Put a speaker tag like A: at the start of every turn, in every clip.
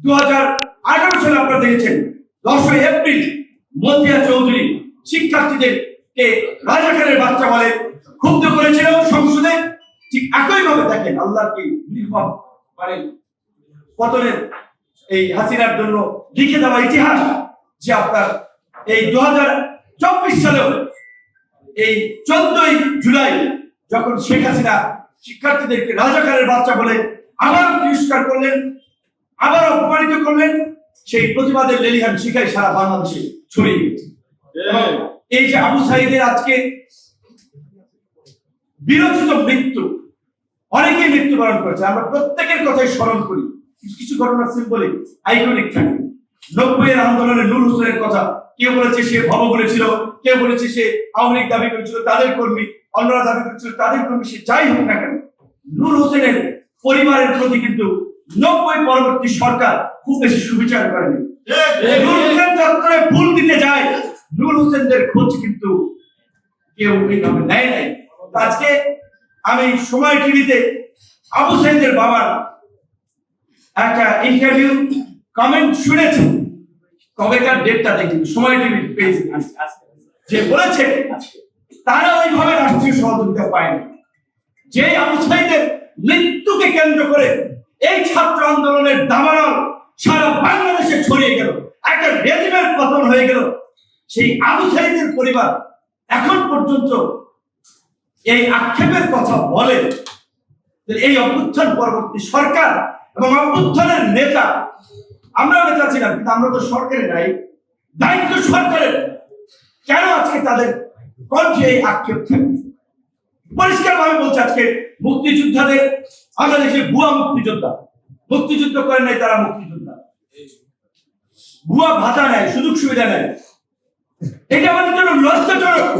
A: 2018 সালে আপনারা দেখেছেন 10ই এপ্রিল মতিয়া চৌধুরী শিক্ষার্থীদেরকে রাজাকারের বাচ্চা বলে ক্ষুব্ধ করেছিল সংসদে। ঠিক একইভাবে দেখেন আল্লাহর কি নির্মম মানে পতনের এই হাসিনার জন্য লিখে দেওয়া ইতিহাস যে আপনার এই 2024 সালেও এই 14ই জুলাই যখন শেখ হাসিনা শিক্ষার্থীদেরকে রাজাকারের বাচ্চা বলে আবার তিরস্কার করলেন, আবার অপমানিত করলেন, সেই প্রতিবাদের লেলিহান শিখাই সারা বাংলাদেশে ছড়িয়ে গেছে। এই যে আবু সাইদের আজকে বিরোচিত মৃত্যু, অনেকেই মৃত্যুবরণ করেছে, আমরা প্রত্যেকের কথাই স্মরণ করি। কিছু ঘটনা সিম্বলিক আইকনিক থাকে। 90-এর আন্দোলনে নূর হোসেনের কথা কেউ বলেছে সে ভব বলেছিল, কেউ বলেছে সে আওয়ামী লীগ দাবি করেছিল তাদের কর্মী, অন্যরা দাবি করেছিল তাদের কর্মী। সে যাই হোক না কেন, নূর হোসেনের পরিবারের প্রতি কিন্তু 90 পরবর্তী সরকার খুব বেশি সুবিচার করেনি। নূর হোসেন চত্বরে ফুল দিতে যায়, নূর হোসেনদের খোঁজ কিন্তু কেউ এইভাবে নেয় নাই। আজকে আমি সময় টিভিতে আবু সাইদের বাবার একটা ইন্টারভিউ কমেন্ট শুনেছি, কবেকার ডেটটা দেখি সময় টিভি পেয়েছি, যে বলেছে তারা ওইভাবে রাষ্ট্রীয় সহযোগিতা পায়নি। যে আবু সাইদের মৃত্যুকে কেন্দ্র করে এই ছাত্র আন্দোলনের দাবানল সারা বাংলাদেশে ছড়িয়ে গেল, একটা রেজিমের পতন হয়ে গেল, সেই আবু সাইদের পরিবার এখন পর্যন্ত এই আক্ষেপের কথা বলে। এই অভ্যুত্থান পরবর্তী সরকার এবং অভ্যুত্থানের নেতা, আমরা নেতা ছিলাম কিন্তু আমরা তো সরকারের নাই, দায়িত্ব সরকারের। কেন আজকে তাদের কণ্ঠে এই আক্ষেপ থাকবে? পরিষ্কার ভাবে বলছে আজকে মুক্তিযোদ্ধাদের বাংলাদেশে ভুয়া মুক্তিযোদ্ধা, মুক্তিযুদ্ধ করেন নাই তারা মুক্তিযোদ্ধা, ভুয়া ভাতা নেয়, সুযোগ সুবিধা নেয়। এটা আমাদের জন্য লজ্জাজনক।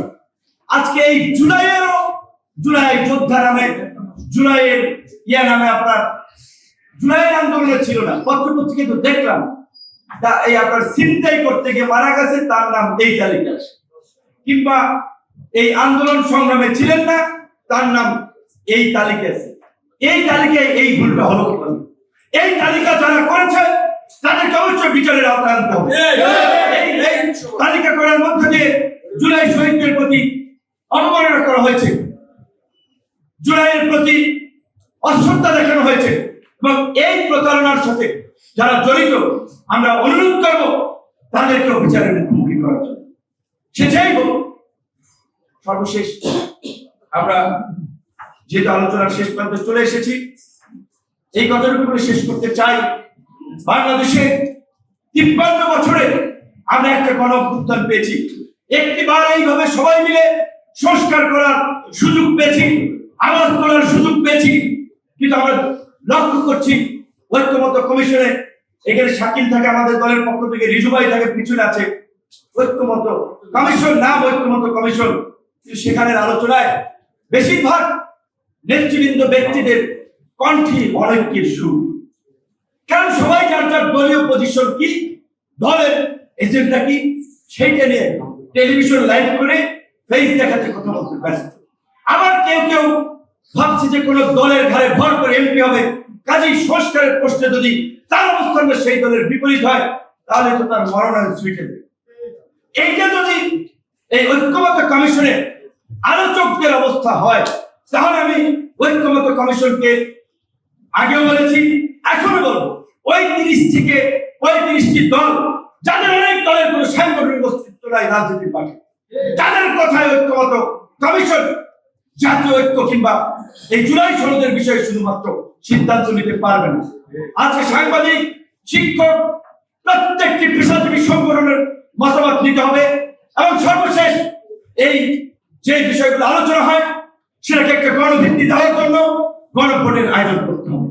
A: আজকে এই জুলাই যোদ্ধা নামে, জুলাইয়ের নামে আপনার জুলাইয়ের আন্দোলনে ছিল না, পত্রপত্রিকা তো দেখলাম এই আপনার ছিনতাই করতে গিয়ে মারা গেছে তার নাম এই তালিকা, কিংবা এই আন্দোলন সংগ্রামে ছিলেন না তার নাম এই তালিকা আছে। এই তালিকায় এই ভুলটা হলো। এই তালিকা যারা করেছে তাদেরকে অবশ্যই বিচারের আওতায় আনতে হবে। তালিকা করার মধ্যে দিয়ে জুলাই শহীদদের প্রতি অবমাননা করা হয়েছে, জুলাইয়ের প্রতি অশ্রদ্ধা দেখানো হয়েছে, এবং এই প্রতারণার সাথে যারা জড়িত আমরা অনুরোধ করব তাদেরকেও বিচারের মুখোমুখি করার জন্য। সে যাই হোক, সর্বশেষ আমরা যেহেতু আলোচনার শেষ প্রান্তে চলে এসেছি, এই কথাটুকু বলে শেষ করতে চাই। বাংলাদেশে 53 বছরে আমরা একটা গণ অভ্যুত্থান পেয়েছি, একটিবার এইভাবে সবাই মিলে সংস্কার করার সুযোগ পেয়েছি, আওয়াজ তোলার সুযোগ পেয়েছি। কিন্তু আমরা লক্ষ্য করছি ঐক্যমত্য কমিশনে এখানে শাকিল থাকে আমাদের দলের পক্ষ থেকে, রিজু ভাই থাকে পিছনে আছে, ঐক্যমত্য কমিশন নাম ঐক্যমত্য কমিশন, সেখানের আলোচনায় বেশিরভাগ নেতৃবৃন্দ ব্যক্তিদের কণ্ঠে অনৈক্যের সুর। কারণ সবাই যার যার দলীয় পজিশন কি, দলের এজেন্ডা কি, সেইটা নিয়ে টেলিভিশন লাইভ করে ফেস দেখাতে কথা বলতে ব্যস্ত। আবার কেউ কেউ ভাবছে যে কোন দলের ঘাড়ে ভর করে এমপি হবে, কাজেই সংস্কারের প্রশ্নে যদি তার অবস্থানটা সেই দলের বিপরীত হয় তাহলে তো তার মরণায়ন সুইটে দেবে। এইটা যদি এই ঐক্যমত্য কমিশনে আলোচকদের অবস্থা হয়, তাহলে আমি ঐক্যমত্য কমিশনকে আগেও বলেছি, এখনো বলবো, ওই 30 থেকে 35টি দল যাদের অনেক দলের কোনো সাংগঠনিক অস্তিত্ব নাই রাজনীতির মাঠে, তাদের কথায় ঐক্যমত্য কমিশন জাতীয় ঐক্য কিংবা এই জুলাই সনদের বিষয়ে শুধুমাত্র সিদ্ধান্ত নিতে পারবে না। আজকে সাংবাদিক, শিক্ষক, প্রত্যেকটি পেশাজীবী সংগঠনের মতামত নিতে হবে, এবং সর্বশেষ এই যে বিষয়গুলো আলোচনা হয় সেটাকে একটা গণভিত্তি দেওয়ার জন্য গণভোটের আয়োজন করতে হবে।